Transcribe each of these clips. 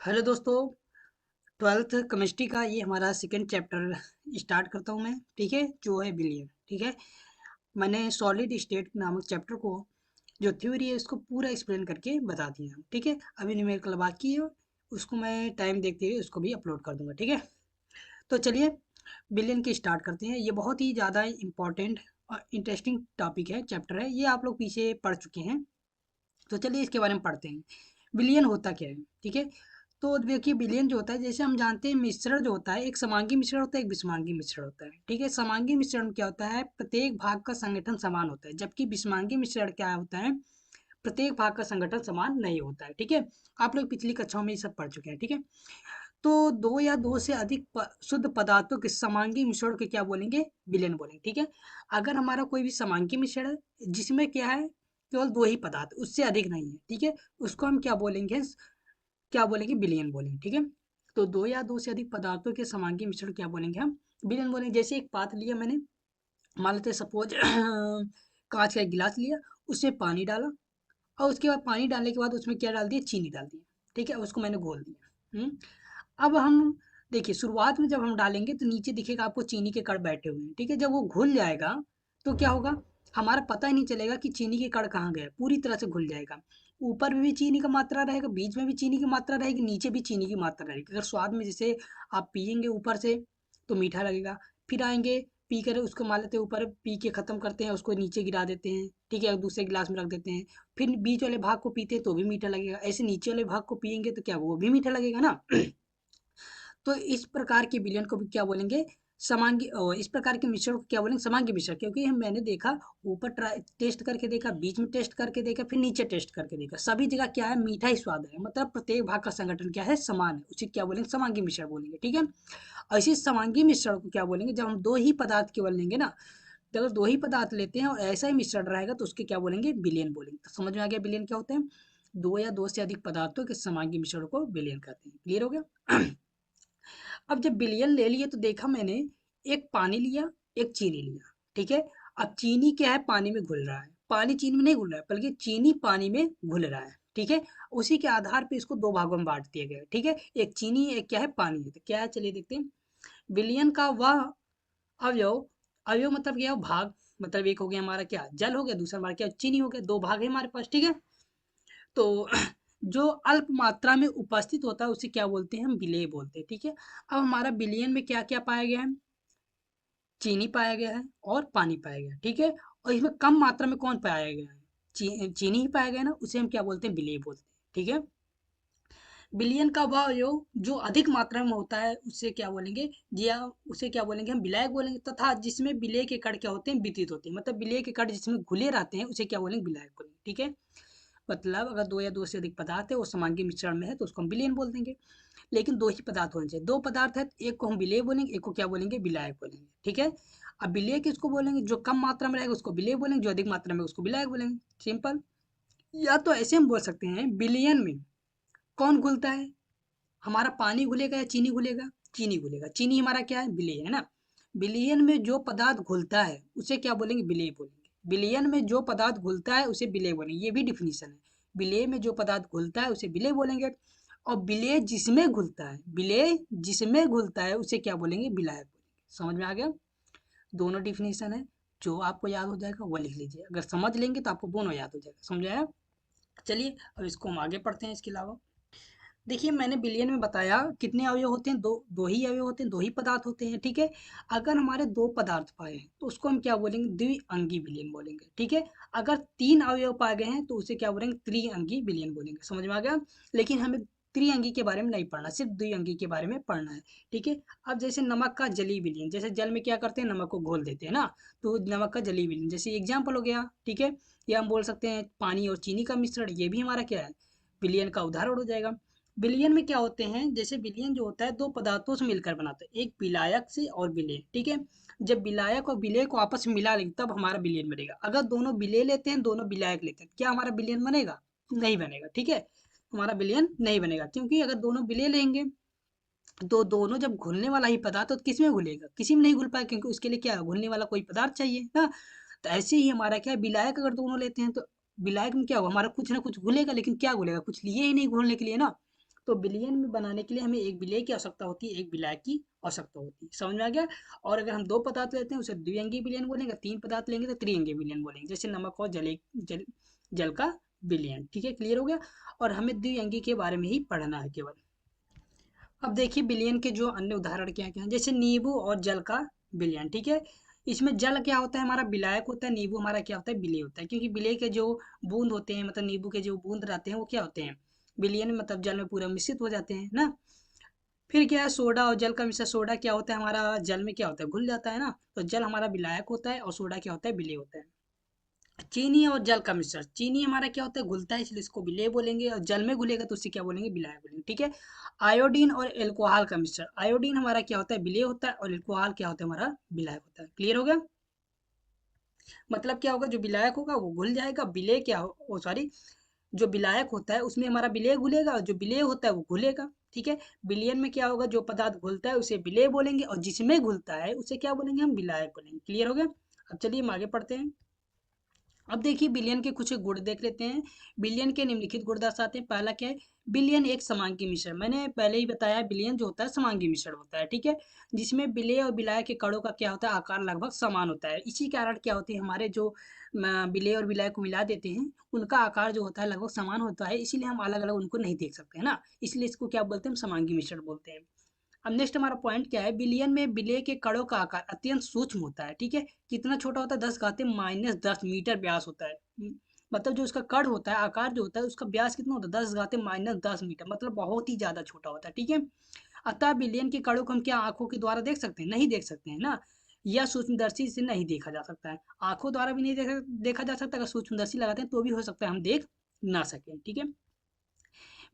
Hello दोस्तों। Twelfth chemistry का ये हमारा सेकंड चैप्टर स्टार्ट करता हूँ मैं। ठीक है, जो है बिलियन। ठीक है, मैंने सॉलिड स्टेट नामक चैप्टर को जो थ्योरी है उसको पूरा एक्सप्लेन करके बता दिया। ठीक है, अभी न्यूमेरिकल बाकी है, उसको मैं टाइम देखते हुए उसको भी अपलोड कर दूंगा। ठीक है, तो चलिए बिलियन की स्टार्ट करते हैं। ये बहुत ही ज़्यादा इंपॉर्टेंट और इंटरेस्टिंग टॉपिक है, चैप्टर है। ये आप लोग पीछे पढ़ चुके हैं, तो चलिए इसके बारे में पढ़ते हैं। विलियन होता क्या है? ठीक है, तो देखिए विलियन जो होता है, जैसे हम जानते हैं मिश्रण जो होता है, एक समांगी मिश्रण होता है, एक विषमांगी मिश्रण होता है। ठीक है, समांगी मिश्रण में क्या होता है, प्रत्येक भाग का संगठन समान होता है, जबकि विषमांगी मिश्रण क्या होता है, प्रत्येक भाग का संगठन समान नहीं होता है। ठीक है, आप लोग पिछली कक्षाओं में ये सब पढ़ चुके हैं। ठीक है, तो दो या दो से अधिक शुद्ध पदार्थों के समांगी मिश्रण के क्या बोलेंगे, विलयन बोलेंगे। ठीक है, अगर हमारा कोई भी समांगी मिश्रण है जिसमें क्या है, केवल दो ही पदार्थ, उससे अधिक नहीं है, ठीक है, उसको हम क्या बोलेंगे, क्या बोलेंगे, विलयन बोलेंगे। ठीक है, तो दो या दो से अधिक पदार्थों के समांगी मिश्रण क्या बोलेंगे, हम विलयन बोलेंगे। जैसे एक पात्र लिया मैंने, मान लेते सपोज कांच का एक गिलास लिया, उसमें पानी डाला, और उसके बाद पानी डालने के बाद उसमें क्या डाल दिया, चीनी डाल दिया। ठीक है, उसको मैंने घोल दिया। अब हम देखिए, शुरुआत में जब हम डालेंगे तो नीचे दिखेगा आपको चीनी के कण बैठे हुए हैं। ठीक है, जब वो घुल जाएगा तो क्या होगा, हमारा पता ही नहीं चलेगा कि चीनी के कण कहाँ गए, पूरी तरह से घुल जाएगा। ऊपर में भी चीनी का मात्रा रहेगा, बीच में भी चीनी की मात्रा रहेगी, नीचे भी चीनी की मात्रा रहेगी। अगर स्वाद में जैसे आप पियेंगे ऊपर से तो मीठा लगेगा, फिर आएंगे पी कर उसको मान लेते हैं, ऊपर पी के खत्म करते हैं, उसको नीचे गिरा देते हैं। ठीक है, दूसरे गिलास में रख देते हैं, फिर बीच वाले भाग को पीते हैं तो भी मीठा लगेगा, ऐसे नीचे वाले भाग को पियेंगे तो क्या वो भी मीठा लगेगा ना। तो इस प्रकार के विलयन को भी क्या बोलेंगे, समांगी। इस प्रकार के मिश्रण को क्या बोलेंगे, समांगी मिश्रण। क्योंकि हम मैंने देखा, ऊपर ट्राई टेस्ट करके देखा, बीच में टेस्ट करके देखा, फिर नीचे टेस्ट करके देखा, सभी जगह क्या है, मीठा ही स्वाद है। मतलब प्रत्येक भाग का संगठन क्या है, समान है, उसे क्या बोलेंगे, समांगी मिश्रण बोलेंगे। ठीक है, ऐसे समांगी मिश्रण को क्या बोलेंगे, जब हम दो ही पदार्थ केवल लेंगे ना, तो अगर दो ही पदार्थ लेते हैं और ऐसा ही मिश्रण रहेगा तो उसके क्या बोलेंगे, विलयन बोलेंगे। तो समझ में आ गया विलयन क्या होते हैं, दो या दो से अधिक पदार्थों के समांगी मिश्रण को विलयन कहते हैं। क्लियर हो गया? अब जब विलयन ले लिए तो देखा मैंने, एक पानी लिया, एक चीनी लिया। ठीक है, अब चीनी क्या है, पानी में घुल रहा है, पानी चीनी में नहीं घुल रहा है, बल्कि चीनी पानी में घुल रहा है। ठीक है, उसी के आधार पे इसको दो भागों में बांट दिया गया है। ठीक है, एक चीनी एक क्या है, पानी है। तो क्या है, चलिए देखते हैं। विलयन का वह अवयव, अवयव मतलब क्या है, भाग। मतलब एक हो गया हमारा क्या, जल हो गया, दूसरा हमारा क्या, चीनी हो गया, दो भाग है हमारे पास। ठीक है, तो जो अल्प मात्रा में उपस्थित होता है उसे क्या बोलते हैं, हम विलेय बोलते हैं। ठीक है, अब हमारा विलयन में क्या क्या पाया गया है, चीनी पाया गया है और पानी पाया गया है। ठीक है, और इसमें कम मात्रा में कौन पाया गया है, चीनी ही पाया गया है ना, उसे हम क्या बोलते हैं, विलेय बोलते हैं। ठीक है, बिलियन का वह योग जो अधिक मात्रा में होता है उसे क्या बोलेंगे, या उसे क्या बोलेंगे, हम विलायक बोलेंगे। तथा जिसमें विलेय के कण क्या होते हैं, वितरित होते हैं। मतलब विलेय के कण जिसमें घुले रहते हैं उसे क्या बोलेंगे, विलायक बोलेंगे। ठीक है, मतलब अगर दो या दो से अधिक पदार्थ है वो समांगी मिश्रण में है तो उसको हम विलयन बोल देंगे। लेकिन दो ही पदार्थ होने चाहिए, दो पदार्थ है तो एक को हम विलेय बोलेंगे, एक को क्या बोलेंगे, विलायक बोलेंगे। ठीक है, अब विलेय किसको बोलेंगे, जो कम मात्रा में रहेगा उसको विलेय बोलेंगे, जो अधिक मात्रा में उसको विलायक बोलेंगे। सिंपल। या तो ऐसे हम बोल सकते हैं, विलयन में कौन घुलता है, हमारा पानी घुलेगा या चीनी घुलेगा, चीनी घुलेगा। चीनी हमारा क्या है, विलेय है ना। विलयन में जो पदार्थ घुलता है उसे क्या बोलेंगे, विलेय बोलेंगे। विलयन में जो पदार्थ घुलता है उसे विलेय बोलेंगे, ये भी डिफिनीशन है। विलेय में जो पदार्थ घुलता है उसे विलेय बोलेंगे, और विलेय जिसमें घुलता है, विलेय जिसमें घुलता है उसे क्या बोलेंगे, विलायक बोलेंगे। समझ में आ गया, दोनों डिफिनीशन है। जो आपको याद हो जाएगा वो लिख लीजिए, अगर समझ लेंगे तो आपको दोनों याद हो जाएगा। समझ आया? चलिए अब इसको हम आगे पढ़ते हैं। इसके अलावा देखिए, मैंने बिलियन में बताया कितने अवयव होते हैं, दो दो ही अवयव होते हैं, दो ही पदार्थ होते हैं। ठीक है, अगर हमारे दो पदार्थ पाए हैं तो उसको हम क्या बोलेंगे, द्विअंगी विलयन बोलेंगे। ठीक है, अगर तीन अवयव पाए गए हैं तो उसे क्या बोलेंगे, त्रिअंगी विलयन बोलेंगे। समझ में आ गया? लेकिन हमें त्रिअंगी के बारे में नहीं पढ़ना, सिर्फ द्विअंगी के बारे में पढ़ना है। ठीक है, अब जैसे नमक का जलीय विलयन, जैसे जल में क्या करते हैं, नमक को घोल देते हैं ना, तो नमक का जलीय विलयन जैसे एग्जाम्पल हो गया। ठीक है, या हम बोल सकते हैं पानी और चीनी का मिश्रण, ये भी हमारा क्या है, विलयन का उदाहरण हो जाएगा। विलयन में क्या होते हैं, जैसे विलयन जो होता है दो पदार्थों से मिलकर बनाता है, एक विलायक से और विलेय। ठीक है, जब विलायक और विलेय को आपस में मिला लेंगे तब हमारा विलयन बनेगा। अगर दोनों विलेय लेते हैं, दोनों विलायक लेते हैं, क्या हमारा विलयन बनेगा, नहीं बनेगा। ठीक है, हमारा विलयन नहीं बनेगा, क्योंकि अगर दोनों विलेय लेंगे तो दोनों जब घुलने वाला ही पदार्थ तो किस में घुलेगा, किसी में नहीं घुल पाएगा, क्योंकि उसके लिए क्या घुलने वाला कोई पदार्थ चाहिए ना। तो ऐसे ही हमारा क्या है, विलायक अगर दोनों लेते हैं तो विलायक में क्या होगा, हमारा कुछ ना कुछ घुलेगा, लेकिन क्या घुलेगा, कुछ लिए ही नहीं घोलने के लिए ना। तो बिलियन में बनाने के लिए हमें एक विलेय की आवश्यकता होती है, एक विलायक की आवश्यकता होती है। समझ में आ गया? और अगर हम 2 पदार्थ लेते हैं उसे द्विअंगी विलयन बोलेंगे, 3 पदार्थ लेंगे तो त्रिअंगी विलयन बोलेंगे, जैसे नमक और जल का विलयन। ठीक है, क्लियर हो गया? और हमें द्विअंगी के बारे में ही पढ़ना है केवल। अब देखिए विलयन के जो अन्य उदाहरण क्या क्या हैं, जैसे नींबू और जल का विलयन। ठीक है, इसमें जल क्या होता है, हमारा विलायक होता है, नींबू हमारा क्या होता है, विलेय होता है। क्योंकि विलेय के जो बूंद होते हैं, मतलब नींबू के जो बूंद रहते हैं वो क्या होते हैं, विलयन में, मतलब जल में पूरा मिश्रित हो जाते हैं ना। फिर क्या है, सोडा और जल का मिश्रण। सोडा क्या होता है, हमारा जल में क्या होता है, घुल जाता है ना। तो जल हमारा विलायक होता है और सोडा क्या होता है, विलेय होता है। चीनी और जल का मिश्रण। चीनी हमारा क्या होता है, घुलता है, इसलिए इसको विलेय बोलेंगे, और जल में घुलेगा तो उससे क्या बोलेंगे, विलायक बोलेंगे। ठीक है। आयोडीन और एल्कोहल का मिश्रण। आयोडीन हमारा क्या होता है, विलेय होता है, और एल्कोहल क्या होता है, हमारा विलायक होता है। क्लियर हो गया? मतलब क्या होगा, जो विलायक होगा वो घुल जाएगा, विलेय क्या हो, ओ सॉरी, जो विलायक होता है उसमें हमारा विलेय घुलेगा, और जो विलेय होता है वो घुलेगा। ठीक है। विलयन में क्या होगा, जो पदार्थ घुलता है उसे विलेय बोलेंगे, और जिसमें घुलता है उसे क्या बोलेंगे, हम विलायक बोलेंगे। क्लियर हो गया? अब चलिए हम आगे पढ़ते हैं। अब देखिए बिलियन के कुछ गुण देख लेते हैं। बिलियन के निम्नलिखित गुण दर्शाते हैं। पहला क्या है, बिलियन एक समांगी मिश्रण। मैंने पहले ही बताया बिलियन जो होता है समांगी मिश्रण होता है। ठीक है, जिसमें विलेय और विलाय के कणों का क्या होता है, आकार लगभग समान होता है। इसी कारण क्या होती है, हमारे जो विलेय और विलाय को मिला देते हैं उनका आकार जो होता है लगभग समान होता है, इसीलिए हम अलग अलग उनको नहीं देख सकते हैं ना, इसलिए इसको क्या बोलते हैं, हम समांगी मिश्रण बोलते हैं। अब नेक्स्ट हमारा पॉइंट क्या है, बिलियन में विलेय के कणों का आकार अत्यंत सूक्ष्म होता है। ठीक है, कितना छोटा होता है, 10⁻−10 मीटर व्यास होता है। मतलब जो उसका कण होता है, आकार जो होता है उसका व्यास कितना होता है, 10⁻−10 मीटर, मतलब बहुत ही ज्यादा छोटा होता है। ठीक है। अतः बिलियन के कणों को हम क्या आंखों के द्वारा देख सकते हैं, नहीं देख सकते हैं ना, या सूक्ष्मदर्शी से नहीं देखा जा सकता है। आंखों द्वारा भी नहीं देखा जा सकता, अगर सूक्ष्मदर्शी लगाते हैं तो भी हो सकता है हम देख ना सकें। ठीक है।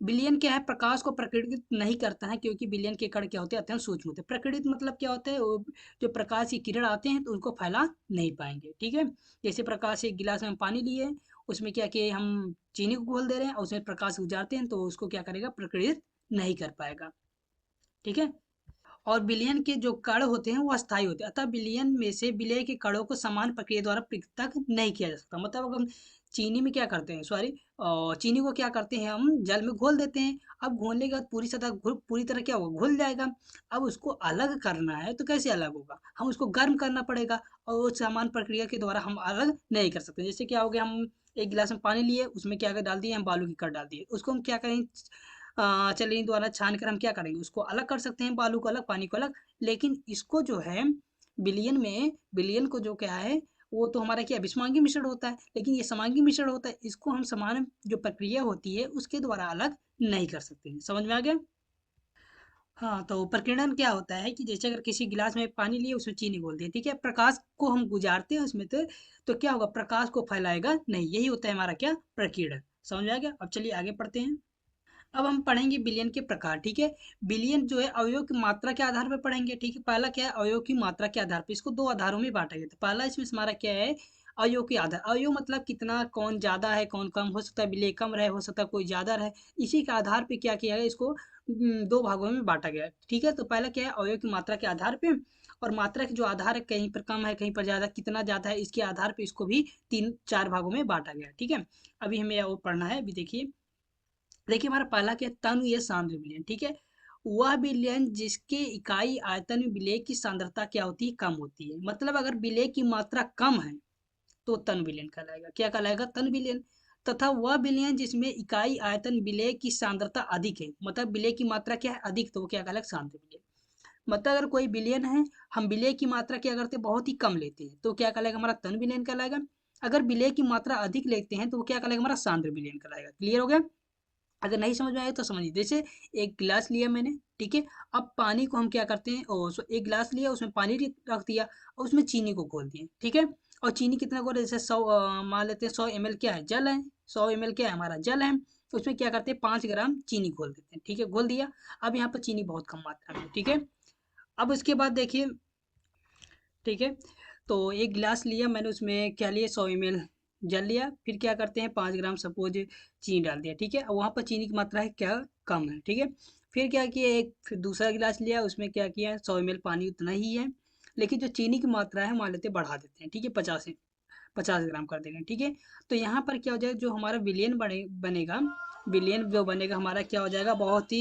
बिलियन क्या है, प्रकाश को प्रकीर्णित नहीं करता है, क्योंकि बिलियन के कण क्या होते हैं, अत्यंत सूक्ष्म होते हैं। प्रकीर्णित मतलब क्या होता है, वो जो प्रकाश की किरण आते हैं तो उनको फैला नहीं पाएंगे। ठीक है। जैसे प्रकाश, एक गिलास में हम पानी लिए, उसमें क्या किए, हम चीनी को घोल दे रहे हैं और उसमें प्रकाश गुजारते हैं तो उसको क्या करेगा, प्रकीर्णित नहीं कर पाएगा। ठीक है। और विलयन के जो कण होते हैं वो अस्थायी होते हैं, अतः विलयन में से विलय के कणों को समान प्रक्रिया द्वारा पृथक नहीं किया जा सकता। मतलब अगर हम चीनी में क्या करते हैं, सॉरी, चीनी को क्या करते हैं, हम जल में घोल देते हैं। अब घोलने के बाद पूरी तरह क्या होगा, घुल जाएगा। अब उसको अलग करना है तो कैसे अलग होगा, हम उसको गर्म करना पड़ेगा, और वो समान प्रक्रिया के द्वारा हम अलग नहीं कर सकते। जैसे क्या हो गया, हम एक गिलास में पानी लिए, उसमें क्या कर डाल दिए, हम बालू की कण डाल दिए, उसको हम क्या करें, चलनी द्वारा छान कर हम क्या करेंगे, उसको अलग कर सकते हैं, बालू को अलग, पानी को अलग। लेकिन इसको जो है, बिलियन को जो क्या है, वो तो हमारा क्या विषमांगी मिश्रण होता है, लेकिन ये समांगी मिश्रण होता है, इसको हम समान जो प्रक्रिया होती है उसके द्वारा अलग नहीं कर सकते हैं। समझ में आ गया? हाँ, तो प्रकीर्णन क्या होता है कि जैसे अगर किसी गिलास में पानी लिए उसमें चीनी घोल दिए, ठीक है, प्रकाश को हम गुजारते हैं उसमें, तो क्या होगा, प्रकाश को फैलाएगा नहीं, यही होता है हमारा क्या, प्रकीर्णन। समझ में आ गया? अब चलिए आगे पढ़ते हैं। अब हम पढ़ेंगे बिलियन के प्रकार। ठीक है। बिलियन जो है अवयव की मात्रा के आधार पर पढ़ेंगे। ठीक है, पहला क्या है, अवयव की मात्रा के आधार पर, इसको 2 आधारों में बांटा गया था। पहला इसमें हमारा क्या है, अवयव के आधार। अवयव मतलब कितना, कौन ज्यादा है कौन कम, हो सकता है विलेय कम रहे, हो सकता है कोई ज्यादा रहे। इसी के आधार पे क्या किया गया, इसको 2 भागों में बांटा गया है। ठीक है, तो पहला क्या है, अवयव की मात्रा के आधार पे, और मात्रा के जो आधार है, कहीं पर कम है कहीं पर ज्यादा, कितना ज्यादा है, इसके आधार पे इसको भी 3-4 भागों में बांटा गया है। ठीक है। अभी हमें वो पढ़ना है, अभी देखिए। देखिए हमारा पहला क्या है, तनु या सांद्र विलयन। ठीक है, वह विलयन जिसके इकाई आयतन में विलेय की सांद्रता क्या होती है, कम होती है। मतलब अगर विलेय की मात्रा कम है तो तन विलयन कहलाएगा। क्या कहलाएगा, तन विलयन। तथा वह विलयन जिसमें इकाई आयतन विलेय की सांद्रता अधिक है, मतलब विलेय की मात्रा क्या है, अधिक, तो वो क्या कहलाएगा, सांद्र विलयन। मतलब अगर कोई विलयन है, हम विलेय की मात्रा क्या करते हैं, बहुत ही कम लेते हैं, तो क्या कहलाएगा, हमारा तन विलयन कहलाएगा। अगर विलेय की मात्रा अधिक लेते हैं तो वो क्या कहलाएगा, हमारा सांद्र विलयन कहलाएगा। क्लियर हो गया? अगर नहीं समझ में आए तो समझिए। जैसे एक गिलास लिया मैंने, ठीक है, अब पानी को हम क्या करते हैं, एक गिलास लिया, उसमें पानी रख दिया, और उसमें चीनी को घोल दिए। ठीक है, और चीनी कितना घोल, जैसे 100, मान लेते हैं 100 ml क्या है, जल है, 100 ml क्या है, हमारा जल है, तो उसमें क्या करते हैं, 5 ग्राम चीनी घोल देते हैं। ठीक है, घोल दिया। अब यहाँ पर चीनी बहुत कम मात्रा में है। ठीक है। अब उसके बाद देखिए, ठीक है, तो एक गिलास लिया मैंने, उसमें क्या लिया, 100 ml जल लिया, फिर क्या करते हैं, 5 ग्राम सपोज चीनी डाल दिया। ठीक है, और वहाँ पर चीनी की मात्रा है क्या, कम है। ठीक है, फिर क्या किया, फिर दूसरा गिलास लिया, उसमें क्या किया, 100 ml पानी उतना ही है, लेकिन जो चीनी की मात्रा है मान लेते बढ़ा देते हैं। ठीक है, 50 है, 50 ग्राम कर देंगे, ठीक है। तो यहाँ पर क्या हो जाएगा, जो हमारा विलियन बनेगा, विलियन जो बनेगा हमारा क्या हो जाएगा, बहुत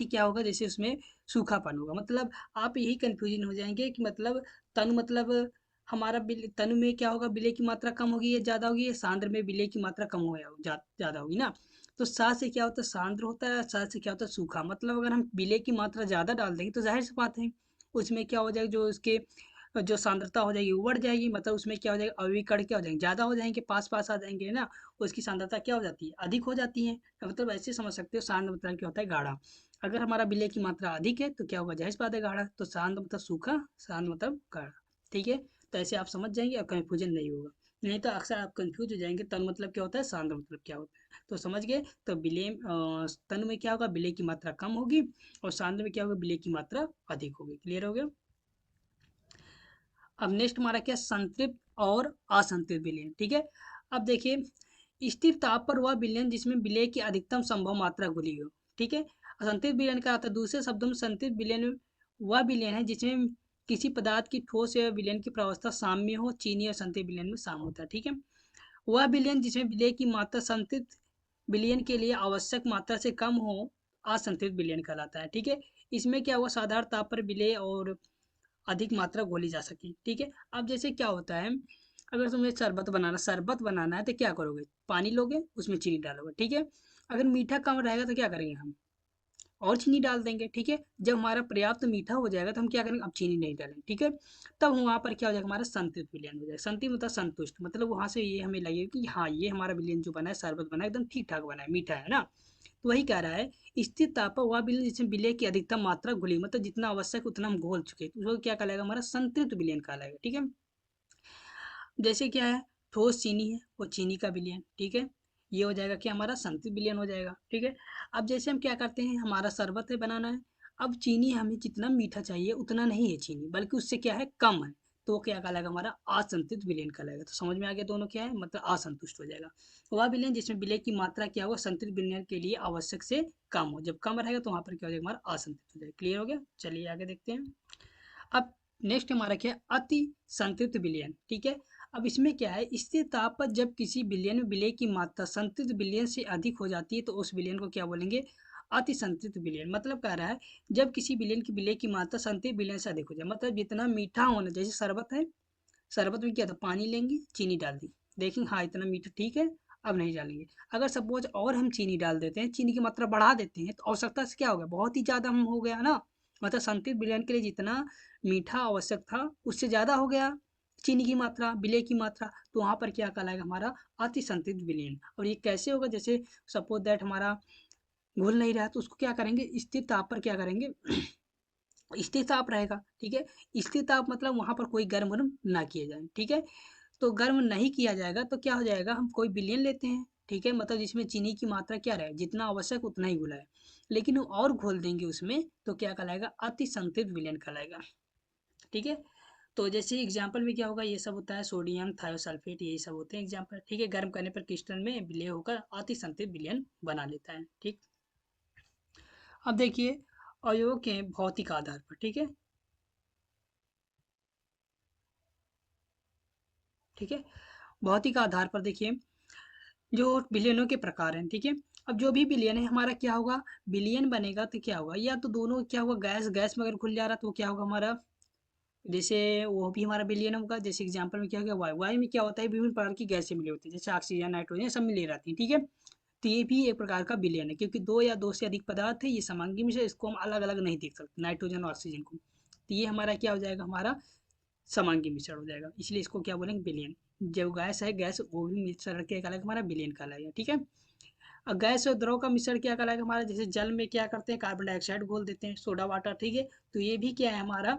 ही क्या होगा, जैसे उसमें सूखापन होगा। मतलब आप यही कंफ्यूजन हो जाएंगे कि मतलब तनु मतलब हमारा तनु में क्या होगा, विलय की मात्रा कम होगी या ज़्यादा होगी, या सांद्र में विलय की मात्रा कम हो या ज़्यादा होगी ना। तो सात से क्या होता है, सांद्र होता है, सात से क्या होता है, सूखा। मतलब अगर हम विलय की मात्रा ज़्यादा डाल देंगे तो जाहिर सी बात है उसमें क्या हो जाएगा, जो उसके जो सांद्रता हो जाएगी वो बढ़ जाएगी। मतलब उसमें क्या हो जाएगा, अवयवी कण क्या हो जाएंगे, ज़्यादा हो जाएंगे, पास पास आ जाएंगे ना। उसकी सांद्रता क्या हो जाती है, अधिक हो जाती है। तो मतलब ऐसे समझ सकते हो, सांद्र मतलब क्या होता है, गाढ़ा। अगर हमारा विलय की मात्रा अधिक है तो क्या होगा, जाहिर सी बात है गाढ़ा। तो शांत मतलब सूखा, शांत मतलब गाढ़ा, ठीक है। तो ऐसे आप समझ जाएंगे और कन्फ्यूजन नहीं होगा। नहीं तो अक्सर आप कंफ्यूज हो जाएंगे, तन मतलब क्या होता है, शांत मतलब क्या होता है। तो समझ गए। तो विलय तन में क्या होगा, विलय की मात्रा कम होगी, और शांत में क्या होगा, विलय की मात्रा अधिक होगी। क्लियर हो गया। अब नेक्स्ट हमारा क्या, संतृप्त और असंतृप्त विलयन, ठीक है। अब देखिए, स्थिर ताप पर वह विलयन जिसमें विलय की अधिकतम संभव मात्रा घुली हो, ठीक है। असंतृप्त विलयन का अर्थ है, दूसरे शब्दों में संतृप्त विलयन वह विलयन है जिसमें किसी पदार्थ की ठोस या विलयन की प्रावस्था साम्य हो। चीनी और संतृप्त विलयन में साम्य होता है, ठीक है। वह विलयन जिसमें विलय की मात्रा संतृप्त विलयन के लिए आवश्यक मात्रा से कम हो, असंतृप्त विलयन कहलाता है, ठीक है। इसमें क्या हुआ, साधारण ताप पर विलय और अधिक मात्रा घोली जा सके, ठीक है। अब जैसे क्या होता है, अगर तुम्हें शरबत बनाना है तो क्या करोगे, पानी लोगे, उसमें चीनी डालोगे, ठीक है। अगर मीठा कम रहेगा तो क्या करेंगे हम, और चीनी डाल देंगे, ठीक है। जब हमारा पर्याप्त मीठा हो जाएगा तो हम क्या करेंगे, अब चीनी नहीं डालेंगे, ठीक है। तब वहाँ पर क्या हो जाएगा, हमारा संतृप्त विलयन हो जाएगा। संतृप्त मतलब संतुष्ट, मतलब वहाँ से ये हमें लगेगा कि हाँ, ये हमारा विलयन जो बना है, शरबत बना है, एकदम ठीक ठाक बना है, मीठा है ना। तो वही कह रहा है, स्थिर ताप पर वह विलयन जिसमें विलय की अधिकतम मात्रा घुली, मतलब जितना आवश्यक उतना हम घोल चुके, तो उसको क्या कहलाएगा, हमारा संतृप्त विलयन कहलाएगा, ठीक है। जैसे क्या है, ठोस चीनी है, वो चीनी का विलयन, ठीक है। ये हो जाएगा कि हमारा संतृप्त विलयन हो जाएगा, ठीक है। अब जैसे हम क्या करते हैं, हमारा शरबत है बनाना है। अब चीनी हमें जितना मीठा चाहिए उतना नहीं है चीनी, बल्कि उससे क्या है, कम है। तो वो क्या कहलाएगा, हमारा असंतृप्त विलयन कहलाएगा। तो समझ में आ गया दोनों क्या है, मतलब असंतुष्ट हो जाएगा। वह विलयन जिसमें विलय की मात्रा क्या होगा, संतृप्त विलयन के लिए आवश्यक से कम हो। जब कम रहेगा तो वहां पर क्या हो जाएगा, हमारा असंतृप्त हो जाएगा। क्लियर हो गया, चलिए आगे देखते हैं। अब नेक्स्ट हमारा क्या है, अति संतृप्त विलयन, ठीक है। अब इसमें क्या है, स्थिर ताप पर जब किसी विलयन में विलय की मात्रा संतृप्त विलयन से अधिक हो जाती है तो उस विलयन को क्या बोलेंगे, अति संतृप्त विलयन। मतलब कह रहा है, जब किसी विलयन की विलय की मात्रा संतृप्त विलयन से अधिक हो जाए, मतलब जितना मीठा होना, जैसे शरबत है, शरबत में क्या था, पानी लेंगे, चीनी डाल दी, देखेंगे हाँ इतना मीठा ठीक है, अब नहीं डालेंगे। अगर सपोज और हम चीनी डाल देते हैं, चीनी की मात्रा बढ़ा देते हैं, तो आवश्यकता से क्या हो गया, बहुत ही ज़्यादा हम हो गया ना। मतलब संतृप्त विलयन के लिए जितना मीठा आवश्यक था उससे ज़्यादा हो गया चीनी की मात्रा, विलय की मात्रा। तो वहाँ पर क्या कहलाएगा, हमारा अति संतृप्त विलयन। और ये कैसे होगा, जैसे सपोज दैट हमारा घुल नहीं रहा, तो उसको क्या करेंगे, स्थिर ताप पर क्या करेंगे, स्थिर ताप रहेगा, ठीक है। स्थिर ताप मतलब वहाँ पर कोई गर्म वर्म ना किया जाए, ठीक है। तो गर्म नहीं किया जाएगा तो क्या हो जाएगा, हम कोई विलयन लेते हैं, ठीक है, मतलब जिसमें चीनी की मात्रा क्या रहे, जितना आवश्यक उतना ही घुलाए, लेकिन हम और घोल देंगे उसमें, तो क्या कहलाएगा, अति संतृप्त विलयन कहलाएगा, ठीक है। तो जैसे एग्जाम्पल में क्या होगा, ये सब होता है, सोडियम थायोसल्फेट, यही सब होते हैं एग्जाम्पल, ठीक है। गर्म करने पर क्रिस्टल में विलय होकर अति संतृप्त विलयन बना लेता है, ठीक। अब देखिए, अवयवों के भौतिक आधार पर, ठीक है, ठीक है। भौतिक आधार पर देखिए, जो बिलियनों के प्रकार हैं, ठीक है। अब जो भी बिलियन है हमारा क्या होगा, बिलियन बनेगा तो क्या होगा, या तो दोनों क्या होगा, गैस गैस में अगर खुल जा रहा तो क्या होगा हमारा, जैसे वो भी हमारा बिलियन होगा। जैसे एग्जांपल में क्या हो गया, वायु, वायु में क्या होता है, विभिन्न प्रकार की गैसें मिली होती है, जैसे ऑक्सीजन, नाइट्रोजन, सब मिली रहती है, ठीक है। तो ये भी एक प्रकार का बिलियन है, क्योंकि दो या दो से अधिक पदार्थ है, ये समांगी में से, इसको हम अलग अलग नहीं देख सकते, नाइट्रोजन और ऑक्सीजन को। तो ये हमारा क्या हो जाएगा, हमारा समांगी मिश्रण हो जाएगा, इसलिए इसको क्या बोलेंगे, बिलियन। जो गैस है, गैस वो भी मिश्रण के कहलाएगा, हमारा बिलियन कहलाएगा, ठीक है। और गैस और द्रव का मिश्रण क्या कहलाएगा हमारा, जैसे जल में क्या करते हैं, कार्बन डाइऑक्साइड घोल देते हैं, सोडा वाटर, ठीक है। तो ये भी क्या है, हमारा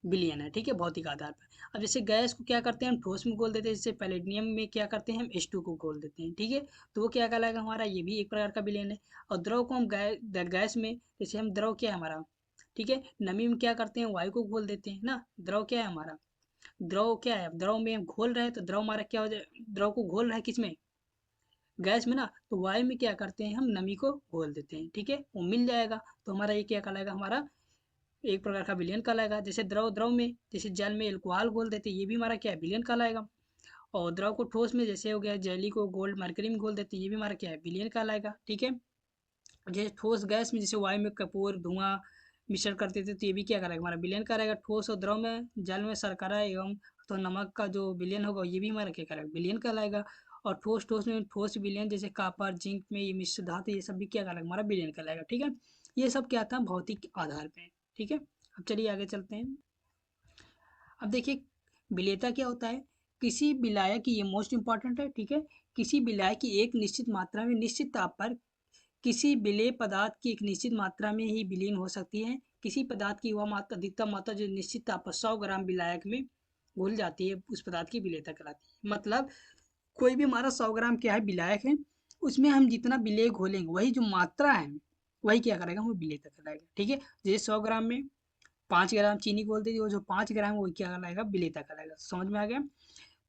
बिलियन है, ठीक है, भौतिक आधार पर। अब जैसे गैस को क्या करते हैं, हम ठोस में घोल देते हैं, जैसे पैलेडियम में क्या करते हैं, हम H2 को घोल देते हैं, ठीक है। तो वो क्या कहलाएगा हमारा, ये भी एक प्रकार का बिलियन है। और द्रव को हम गैस में, जैसे हम द्रव क्या है हमारा, ठीक है, नमी में क्या करते हैं, वायु को घोल देते हैं ना। द्रव क्या है हमारा, द्रव क्या है, द्रव में हम घोल रहे हैं, तो द्रव हमारा क्या हो जाए, द्रव को घोल रहा है किसमें, गैस में ना। तो वायु में क्या करते हैं, हम नमी को घोल देते हैं, ठीक है, वो मिल जाएगा। तो हमारा ये क्या कहलाएगा, हमारा एक प्रकार का विलयन कहलाएगा। जैसे द्रव में, जैसे जल में एल्कोहल घोल देते, ये भी हमारा क्या है, विलयन कहलाएगा। और द्रव को ठोस में, जैसे हो गया जेली को गोल्ड मरकरी में घोल देते, ये भी हमारा क्या है, विलयन कहलाएगा। ठीक है। जैसे ठोस गैस में, जैसे वायु में कपूर धुआं मिश्रण करते थे, तो ये भी क्या करेगा, हमारा विलयन करेगा। ठोस और द्रव में, जल में शर्करा एवं तो नमक का जो विलयन होगा, ये भी हमारा क्या करेगा, विलयन कहलाएगा। और ठोस ठोस में ठोस विलयन, जैसे कॉपर जिंक में ये मिश्र धातु, ये सब भी क्या कहलाएगा, हमारा विलयन कहलाएगा। ठीक है। ये सब क्या था, भौतिक आधार पे। ठीक है। अब चलिए आगे चलते हैं। अब देखिए विलेयता क्या होता है। किसी विलायक की, ये मोस्ट इंपॉर्टेंट है, ठीक है, किसी विलायक की एक निश्चित मात्रा में निश्चित ताप पर किसी विलेय पदार्थ की एक निश्चित मात्रा में ही विलीन हो सकती है। किसी पदार्थ की वह मात्रा, अधिकतम मात्रा जो निश्चित ताप पर 100 ग्राम विलायक में घुल जाती है, उस पदार्थ की विलेयता कहलाती है। मतलब कोई भी हमारा 100 ग्राम क्या है, विलायक है, उसमें हम जितना विलेय घोलेंगे, वही जो मात्रा है, वही क्या करेगा, वो विलेयता कहलाएगा। ठीक है। जैसे 100 ग्राम में 5 ग्राम चीनी घोल दीजिए, वो जो 5 ग्राम है, वो क्या कहलाएगा, विलेयता कहलाएगा। समझ में आ गया।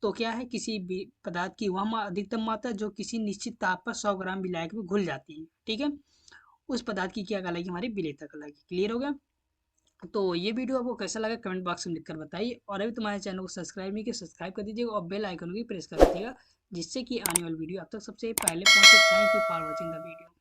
तो क्या है, किसी भी पदार्थ की वह अधिकतम मात्रा जो किसी निश्चित ताप पर 100 ग्राम विलायक में घुल जाती है। ठीक है। उस पदार्थ की क्या कहलाएगी, हमारी विलेयता कहलाएगी। क्लियर हो गया। तो ये वीडियो आपको कैसा लगा, कमेंट बॉक्स में लिखकर बताइए। और अभी तुम्हारे चैनल को सब्सक्राइब नहीं किया, सब्सक्राइब कर दीजिएगा और बेल आइकन को भी प्रेस कर दीजिएगा, जिससे कि आने वाली वीडियो आप तक सबसे पहले पहुंचे। Thank you for watching the video.